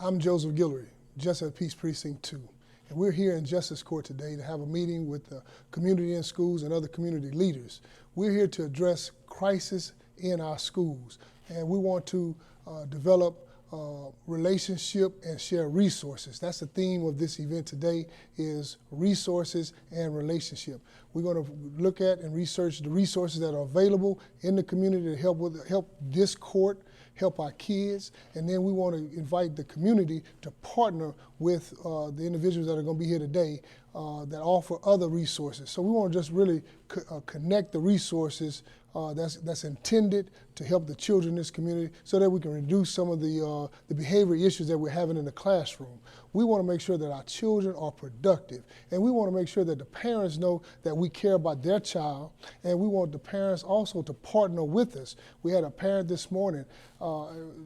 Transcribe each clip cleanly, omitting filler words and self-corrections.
I'm Joseph Guillory, Justice of Peace Precinct 2. And we're here in Justice Court today to have a meeting with the community in schools and other community leaders. We're here to address crisis in our schools. And we want to develop relationship and share resources. That's the theme of this event today, is resources and relationship. We're going to look at and research the resources that are available in the community to help this court, help our kids, and then we want to invite the community to partner with the individuals that are going to be here today that offer other resources. So we want to just really connect the resources that's intended to help the children in this community so that we can reduce some of the behavior issues that we're having in the classroom. We want to make sure that our children are productive, and we want to make sure that the parents know that we care about their child, and we want the parents also to partner with us. We had a parent this morning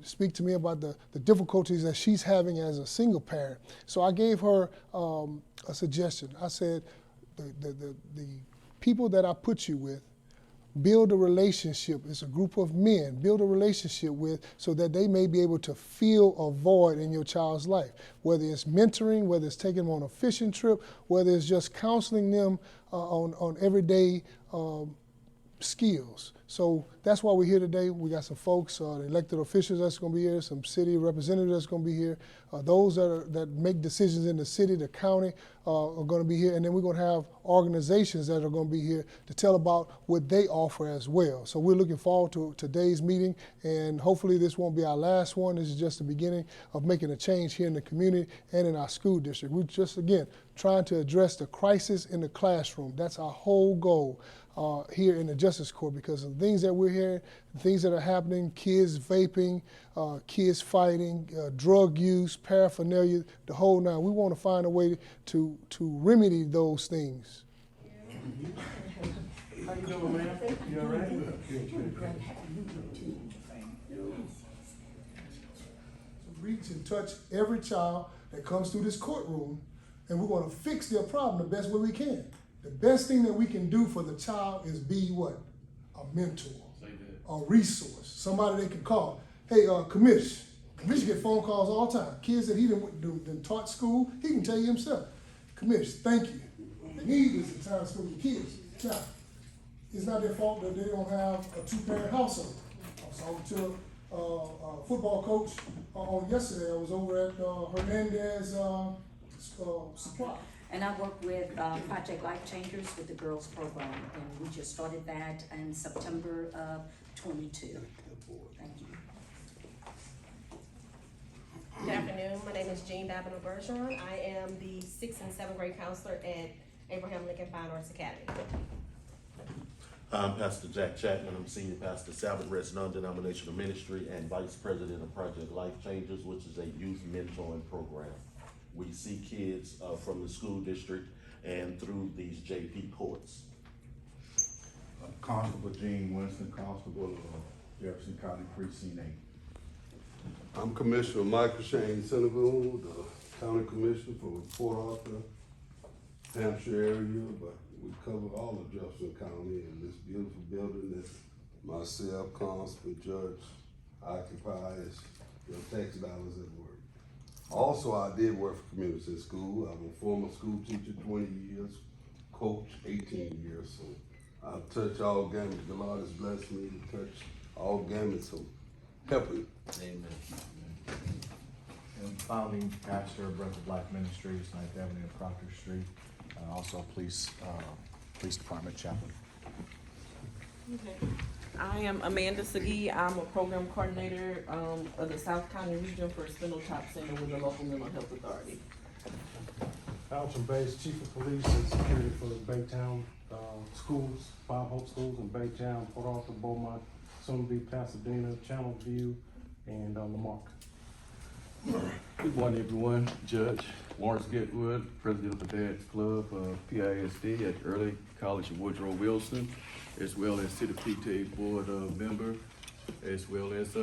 speak to me about the difficulties that she's having as a single parent. So I gave her a suggestion. I said, the people that I put you with, build a relationship. It's a group of men. Build a relationship with so that they may be able to fill a void in your child's life, whether it's mentoring, whether it's taking them on a fishing trip, whether it's just counseling them on everyday skills. So that's why we're here today. We got some folks, elected officials that's going to be here, some city representatives that's going to be here. Those that make decisions in the city, the county are going to be here. And then we're going to have organizations that are going to be here to tell about what they offer as well. So we're looking forward to today's meeting, and hopefully this won't be our last one. This is just the beginning of making a change here in the community and in our school district. We're just, again, trying to address the crisis in the classroom. That's our whole goal here in the Justice Court, because of the things that we're hearing, the things that are happening, kids vaping, kids fighting, drug use, paraphernalia, the whole nine. We want to find a way to remedy those things. How you doing, man? You all right? Reach and touch every child that comes through this courtroom, and we're going to fix their problem the best way we can. The best thing that we can do for the child is be what? A mentor, a resource, somebody they can call. Hey, Commish get phone calls all the time. Kids that he done taught school, he can tell you himself. Commish, thank you. They need this entire school of kids. Now, it's not their fault that they don't have a two-parent household. I was talking to a football coach on yesterday. I was over at Hernandez Supply. And I work with Project Life Changers with the girls program, and we just started that in September of 22. Thank you. Good afternoon. My name is Jean Davino Bergeron. I am the 6th and 7th grade counselor at Abraham Lincoln Fine Arts Academy. I'm Pastor Jack Chapman. I'm Senior Pastor, Sabbath Rest Non-Denominational Ministry and Vice President of Project Life Changers, which is a youth mentoring program. We see kids from the school district and through these JP courts. Constable Gene Winston, Constable of Jefferson County Precinct 8. I'm Commissioner Michael Shane Senegal, the County Commissioner for Port Arthur, Hampshire area, but we cover all of Jefferson County in this beautiful building that myself, Constable, Judge, occupies, tax dollars at work. Also, I did work for communities in school. I'm a former school teacher, 20 years, coach, 18 years. So I've touched all gamuts. The Lord has blessed me to touch all gamuts, so helping. Amen. And founding pastor of Breath of Life Ministries, 9th Avenue and Proctor Street. Also police department chaplain. Okay. I am Amanda Segee. I'm a program coordinator of the South County region for Spindletop Center with the local mental health authority. Alton Bates, Chief of Police and Security for the Baytown schools, 5 Hope schools in Baytown, Port Arthur, Beaumont, soon to be Pasadena, Channelview, and Lamarck. Good morning, everyone. Judge Lawrence Getwood, President of the Dads Club, PISD at Early College of Woodrow Wilson, as well as City PTA Board member, as well as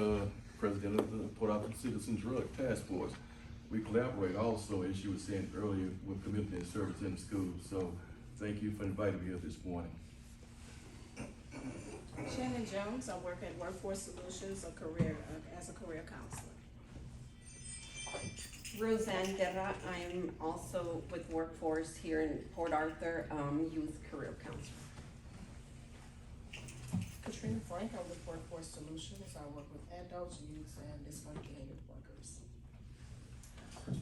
President of the Port Arthur Citizen Drug Task Force. We collaborate also, as you were saying earlier, with community and service in the schools. So thank you for inviting me here this morning. Shannon Jones, I work at Workforce Solutions, as a career counselor. Roseanne Guerra, I am also with Workforce here in Port Arthur, Youth Career Counselor. Katrina Frank, I'm with Workforce Solutions. I work with adults, youth, and dislocated workers.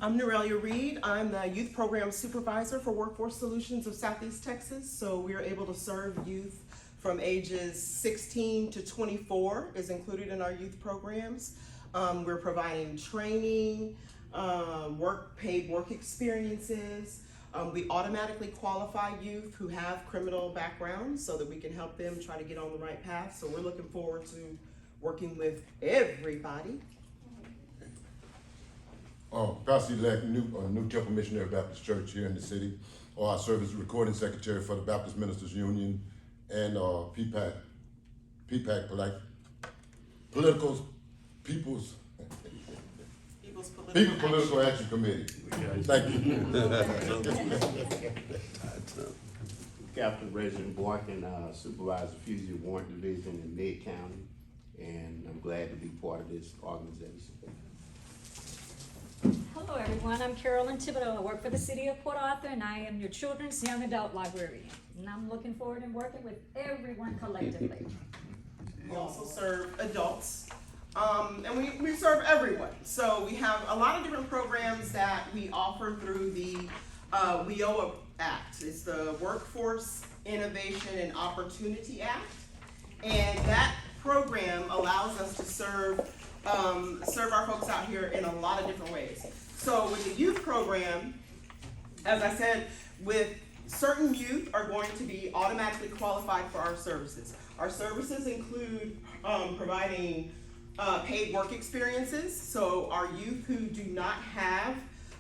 I'm Norelia Reed. I'm the Youth Program Supervisor for Workforce Solutions of Southeast Texas. So we are able to serve youth from ages 16 to 24 is included in our youth programs. We're providing training, paid work experiences. We automatically qualify youth who have criminal backgrounds so that we can help them try to get on the right path. So we're looking forward to working with everybody. Pastor-elect, new Temple Missionary Baptist Church here in the city. I serve as recording secretary for the Baptist Ministers Union and PPAC, like People's Political Action Committee. Thank you. Captain Reginald Boykin, Supervisor Fugitive Warrant Division in Meade County, and I'm glad to be part of this organization. Hello everyone, I'm Carolyn Thibodeau. I work for the City of Port Arthur and I am your children's young adult librarian. And I'm looking forward to working with everyone collectively. We also serve adults, and we serve everyone. So we have a lot of different programs that we offer through the WIOA Act. It's the Workforce Innovation and Opportunity Act. And that program allows us to serve our folks out here in a lot of different ways. So with the youth program, as I said, with certain youth are going to be automatically qualified for our services. Our services include providing paid work experiences. So our youth who do not have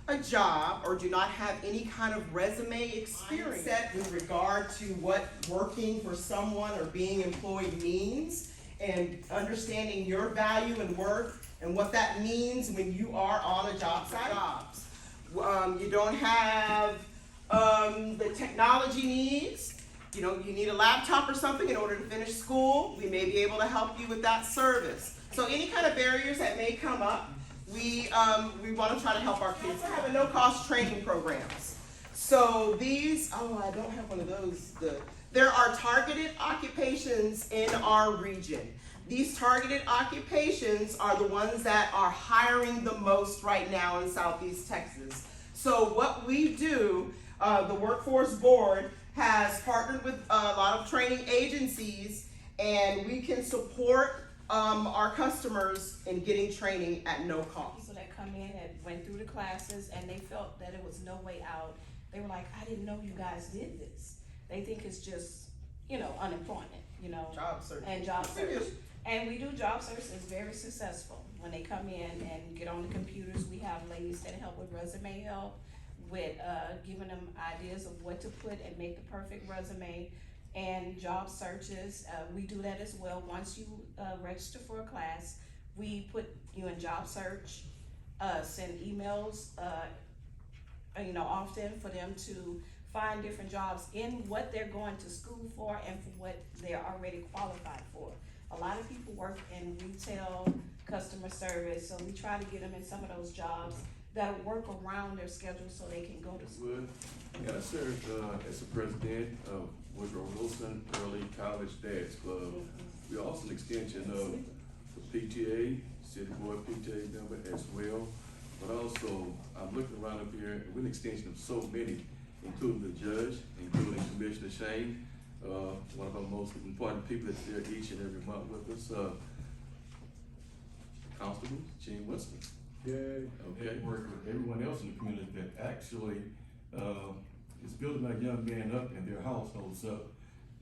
a job or do not have any kind of resume experience with regard to what working for someone or being employed means, and understanding your value and worth and what that means when you are on a job site. You don't have the technology needs. You need a laptop or something in order to finish school. We may be able to help you with that service. So any kind of barriers that may come up, we want to try to help our kids. We have a no-cost training programs. So these, I don't have one of those. There are targeted occupations in our region. These targeted occupations are the ones that are hiring the most right now in Southeast Texas. So what we do, the Workforce Board has partnered with a lot of training agencies, and we can support our customers in getting training at no cost. People that come in and went through the classes and they felt that it was no way out. They were like, I didn't know you guys did this. They think it's just, unemployment, Job search. and job search. And we do job search. It's very successful. When they come in and get on the computers, we have ladies that help with resume help, with giving them ideas of what to put and make the perfect resume, and job searches. We do that as well. Once you register for a class, we put you in job search, send emails, often for them to find different jobs in what they're going to school for and for what they're already qualified for. A lot of people work in retail, customer service, so we try to get them in some of those jobs that'll work around their schedule so they can go to school. I served as the president of Woodrow Wilson Early College Dads Club. We're also an extension of the PTA, City Board PTA member as well. But also, I'm looking around up here, we're an extension of so many, including the judge, including Commissioner Shane, one of our most important people that's there each and every month with us, Constable Gene Winston. Yay. Okay, work with everyone else in the community that actually is building our young men up and their households up.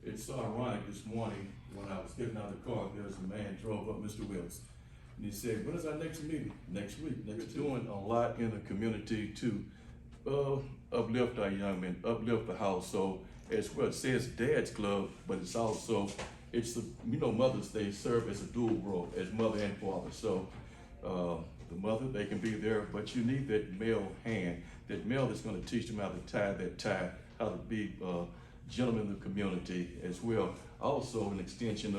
It's so ironic this morning when I was getting out of the car, there's a man drove up, Mr. Wills, and he said, when is our next meeting? Next week. We're doing a lot in the community to uplift our young men, uplift the household. As well, it says Dad's Club, but it's also, mothers, they serve as a dual role, as mother and father. So the mother, they can be there, but you need that male hand, that male that's gonna teach them how to tie that tie, how to be gentlemen in the community as well. Also an extension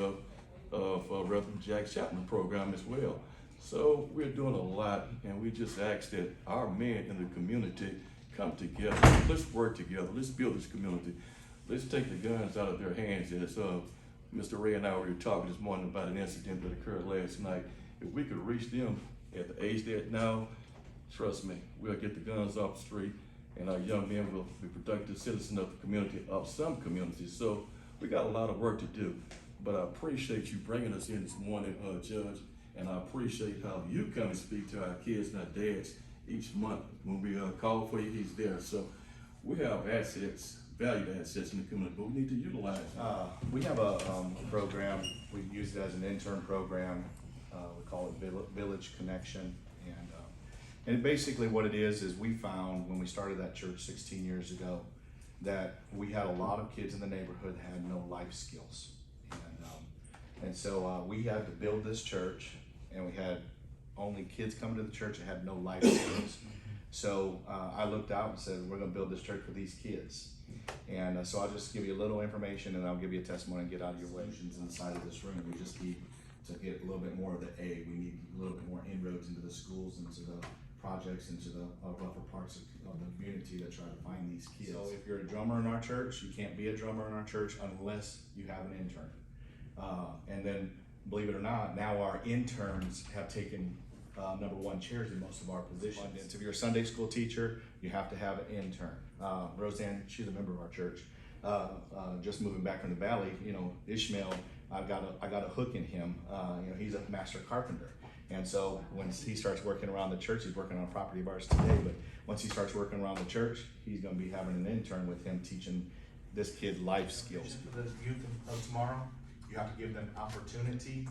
of Reverend Jack Chapman program as well. So we're doing a lot, and we just ask that our men in the community come together. Let's work together. Let's build this community. Let's take the guns out of their hands. As Mr. Ray and I were talking this morning about an incident that occurred last night. If we could reach them at the age they're at now, trust me, we'll get the guns off the street, and our young men will be productive citizens of the community, of some communities. So we got a lot of work to do, but I appreciate you bringing us in this morning, Judge, and I appreciate how you come and speak to our kids and our dads each month. When we call for you, he's there. So we have assets, valued assets in the community, but we need to utilize them. We have a program, we use it as an intern program, we call it Village Connection, and basically what it is we found when we started that church 16 years ago, that we had a lot of kids in the neighborhood that had no life skills. And so we had to build this church, and we had only kids coming to the church that had no life skills. So I looked out and said, we're gonna build this church for these kids. And so I'll just give you a little information, and I'll give you a testimony and get out of your way. Inside of this room, we just need to get a little bit more of the A. We need a little bit more inroads into the schools, into the projects, into the rougher parts of the community that try to find these kids. So if you're a drummer in our church, you can't be a drummer in our church unless you have an intern. And then, believe it or not, now our interns have taken #1 chairs in most of our positions. If you're a Sunday school teacher, you have to have an intern. Roseanne, she's a member of our church. Just moving back from the valley, Ishmael, I got a hook in him. He's a master carpenter. And so when he starts working around the church, he's working on a property of ours today, but once he starts working around the church, he's gonna be having an intern with him teaching this kid life skills. For the youth of tomorrow, you have to give them opportunity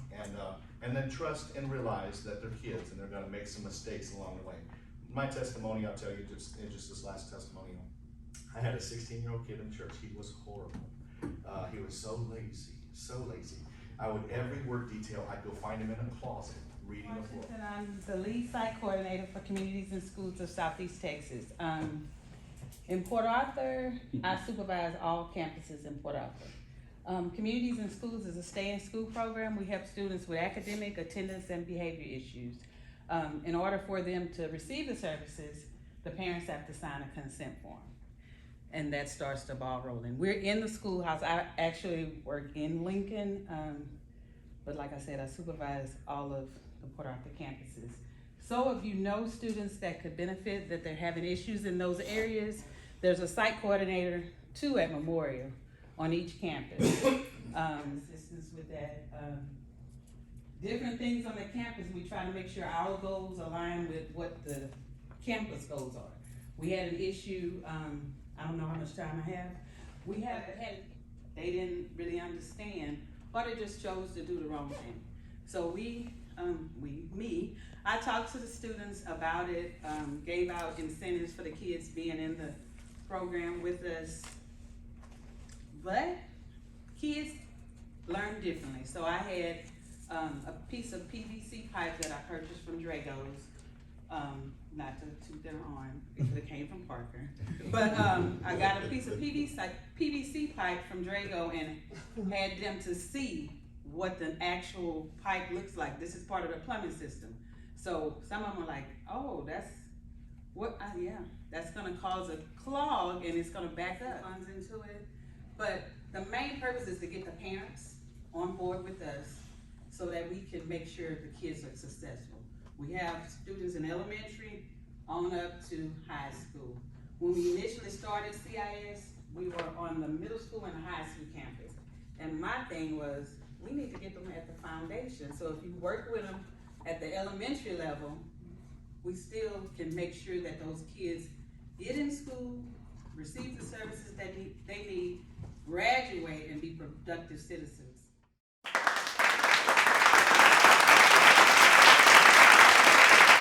and then trust and realize that they're kids and they're gonna make some mistakes along the way. My testimony, I'll tell you just this last testimonial. I had a 16-year-old kid in church. He was horrible. He was so lazy, so lazy. I would, every work detail, I'd go find him in a closet, reading a book. I'm the lead site coordinator for communities and schools of Southeast Texas. In Port Arthur, I supervise all campuses in Port Arthur. Communities and Schools is a stay-in-school program. We help students with academic, attendance, and behavior issues. In order for them to receive the services, the parents have to sign a consent form. And that starts the ball rolling. We're in the schoolhouse. I actually work in Lincoln, but like I said, I supervise all of the Port Arthur campuses. So if you know students that could benefit, that they're having issues in those areas, there's a site coordinator, 2 at Memorial, on each campus. Assistance with that. Different things on the campus, we try to make sure our goals align with what the campus goals are. We had an issue, I don't know how much time I have. They didn't really understand, or they just chose to do the wrong thing. So I talked to the students about it, gave out incentives for the kids being in the program with us. But kids learn differently. So I had a piece of PVC pipe that I purchased from Drago's. Not to toot their horn, because it came from Parker. But I got a piece of PVC pipe from Drago and had them to see what the actual pipe looks like. This is part of the plumbing system. So some of them are like, oh, that's what, yeah, that's gonna cause a clog and it's gonna back up. Funds into it. But the main purpose is to get the parents on board with us so that we can make sure the kids are successful. We have students in elementary on up to high school. When we initially started CIS, we were on the middle school and high school campus. And my thing was, we need to get them at the foundation. So if you work with them at the elementary level, we still can make sure that those kids get in school, receive the services that they need, graduate, and be productive citizens.